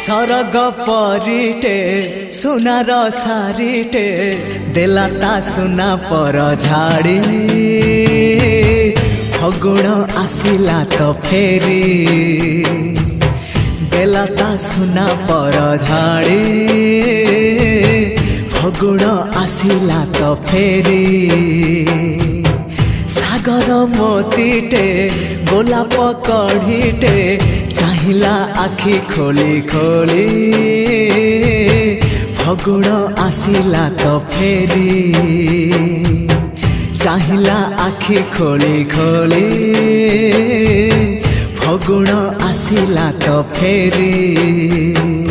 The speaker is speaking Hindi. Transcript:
सरग परिटे सुनार सारिटे देला ता सुना पर झाड़ी फगुण आसिला तो फेरी देला ता सुना पर झाड़ी फगुण आसिला तो फेरी सागर मोतीटे गोलाप कढ़ीटे चाहिला आखि खोली खोली फगुण आसिला तो फेरी चाहिला आखि खोली खोली फगुण आसिला तो फेरी।